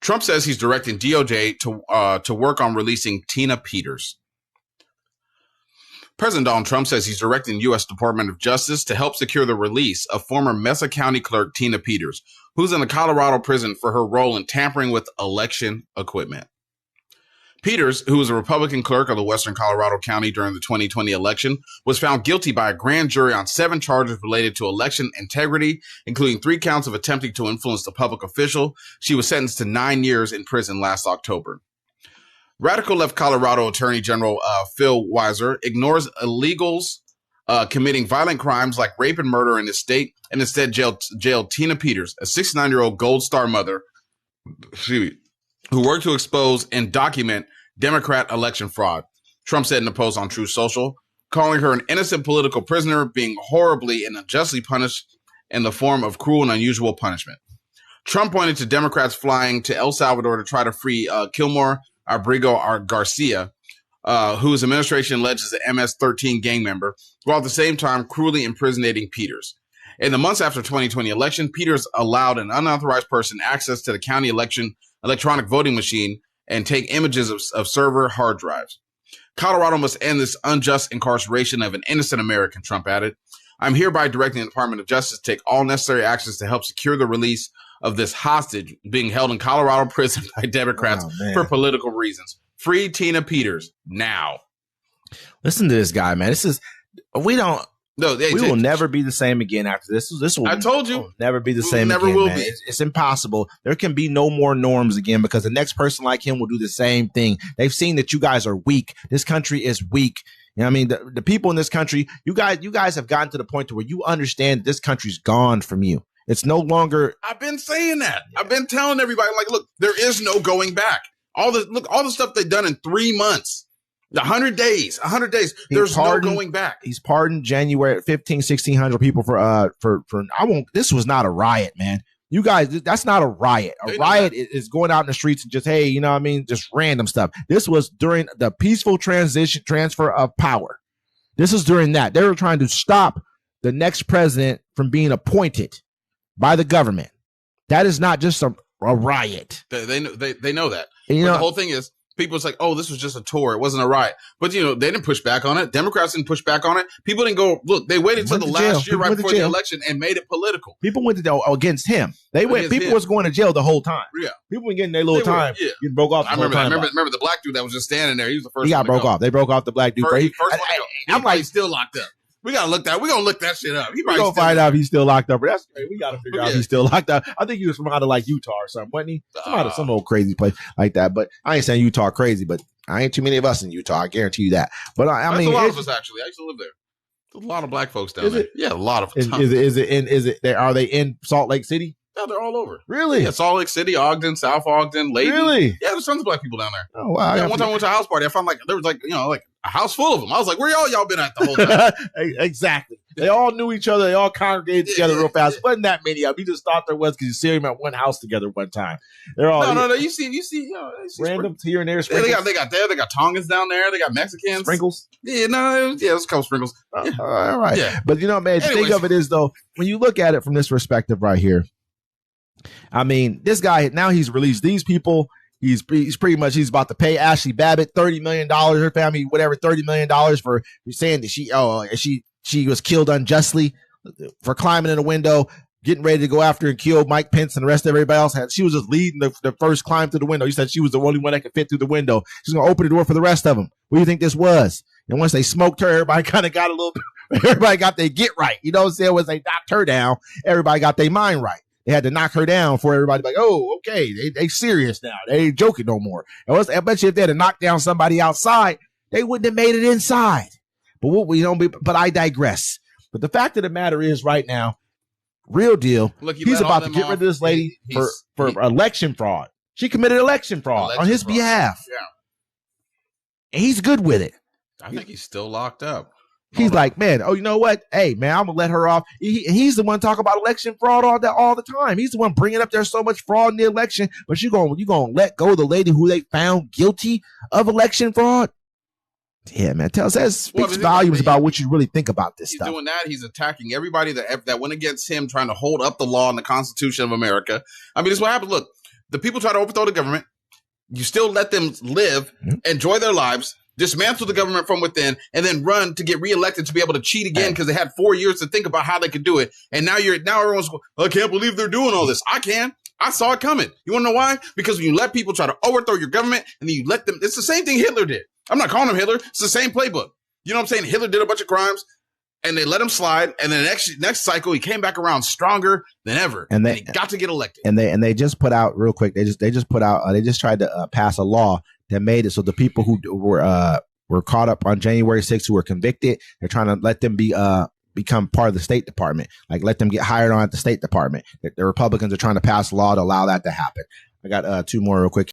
Trump says he's directing DOJ to work on releasing Tina Peters. President Donald Trump says he's directing the U.S. Department of Justice to help secure the release of former Mesa County clerk Tina Peters, who's in a Colorado prison for her role in tampering with election equipment. Peters, who was a Republican clerk of the Western Colorado County during the 2020 election, was found guilty by a grand jury on 7 charges related to election integrity, including 3 counts of attempting to influence the public official. She was sentenced to 9 years in prison last October. Radical left Colorado Attorney General Phil Weiser ignores illegals committing violent crimes like rape and murder in his state and instead jailed Tina Peters, a 69-year-old Gold Star mother who worked to expose and document Democrat election fraud. Trump said in a post on Truth Social, calling her an innocent political prisoner being horribly and unjustly punished in the form of cruel and unusual punishment. Trump pointed to Democrats flying to El Salvador to try to free Kilmore Abrigo Garcia, whose administration alleges an MS-13 gang member, while at the same time cruelly imprisoning Peters. In the months after the 2020 election, Peters allowed an unauthorized person access to the county election electronic voting machine and take images of server hard drives. Colorado must end this unjust incarceration of an innocent American, Trump added. I'm hereby directing the Department of Justice to take all necessary actions to help secure the release of this hostage being held in Colorado prison by Democrats for political reasons. Free Tina Peters now. Listen to this guy, man. We will never be the same again after this. I told you, never be the same again. Never will be. It's impossible. There can be no more norms again because the next person like him will do the same thing. They've seen that you guys are weak. This country is weak. You know what I mean? The people in this country, you guys have gotten to the point to where you understand that this country's gone from you. It's no longer. I've been saying that. Yeah. I've been telling everybody, like, look, there is no going back. All the stuff they've done in 3 months. 100 days. There's no going back. He's pardoned January 1,600 people for this was not a riot, man. You guys, that's not a riot. A riot is going out in the streets and just, hey, you know what I mean? Just random stuff. This was during the peaceful transfer of power. This is during that. They were trying to stop the next president from being appointed by the government. That is not just a riot. They know that. And, the whole thing is, people was like, oh, this was just a tour. It wasn't a riot. But, they didn't push back on it. Democrats didn't push back on it. People didn't go, look, they waited until the last year right before the election and made it political. People went to jail against him. People was going to jail the whole time. Yeah. People were getting their little time. Yeah. Getting broke off. I remember the black dude that was just standing there. He was the first one. He got broke off. They broke off the black dude. I'm like, he's still locked up. We're going to look that shit up. We're going to find out if he's still locked up. But that's great. We got to figure out if he's still locked up. I think he was from out of like Utah or something, wasn't he? Some old crazy place like that. But I ain't saying Utah crazy, but I ain't too many of us in Utah. I guarantee you that. But I mean, a lot of us actually. I used to live there. There's a lot of black folks down there. Yeah, a lot of them. Are they in Salt Lake City? Yeah, they're all over. Really? Yeah, Salt Lake City, Ogden, South Ogden, Layton. Really? Yeah, there's tons of black people down there. Oh, wow. Yeah, one time I went to a house party. I found there was like a house full of them. I was like, where y'all been at the whole time? Exactly. They all knew each other. They all congregated together real fast. Wasn't that many of them. You just thought there was because you see them at one house together one time. They're all no. You see random here and there. Yeah, they got Tongans down there. They got Mexicans. Sprinkles. Yeah, there's a couple sprinkles. Yeah. All right. Yeah. But man, the thing of it is though, when you look at it from this perspective right here, I mean, this guy now he's released these people. He's pretty much about to pay Ashley Babbitt $30 million, her family, whatever, $30 million for saying that she was killed unjustly for climbing in a window, getting ready to go after and kill Mike Pence and the rest of everybody else. She was just leading the first climb through the window. He said she was the only one that could fit through the window. She's going to open the door for the rest of them. What do you think this was? And once they smoked her, everybody kind of got a little bit, everybody got their get right. You know what I'm saying? Once they knocked her down, everybody got their mind right. They had to knock her down for everybody like, oh, okay, they serious now. They ain't joking no more. I bet you if they had knocked down somebody outside, they wouldn't have made it inside. But I digress. But the fact of the matter is right now, real deal, he's about to get rid of this lady for election fraud. She committed election fraud on his behalf. Yeah. And he's good with it. I think he's still locked up. He's like, man, oh, you know what? Hey, man, I'm going to let her off. He's the one talking about election fraud all the time. He's the one bringing up there's so much fraud in the election. But you going to let go of the lady who they found guilty of election fraud? Yeah, man. That speaks volumes about what you really think about this stuff. He's doing that. He's attacking everybody that went against him, trying to hold up the law and the Constitution of America. I mean, this is what happened. Look, the people try to overthrow the government. You still let them live, enjoy their lives, dismantle the government from within, and then run to get reelected to be able to cheat again because they had 4 years to think about how they could do it. And now everyone's going, I can't believe they're doing all this. I can. I saw it coming. You want to know why? Because when you let people try to overthrow your government and then you let them, it's the same thing Hitler did. I'm not calling him Hitler. It's the same playbook. You know what I'm saying? Hitler did a bunch of crimes and they let him slide. And then next cycle, he came back around stronger than ever. And he got to get elected. And they just put out real quick. They just tried to pass a law that made it so the people who were caught up on January 6th who were convicted, they're trying to let them become part of the State Department, like let them get hired on at the State Department. The Republicans are trying to pass a law to allow that to happen. I got two more real quick.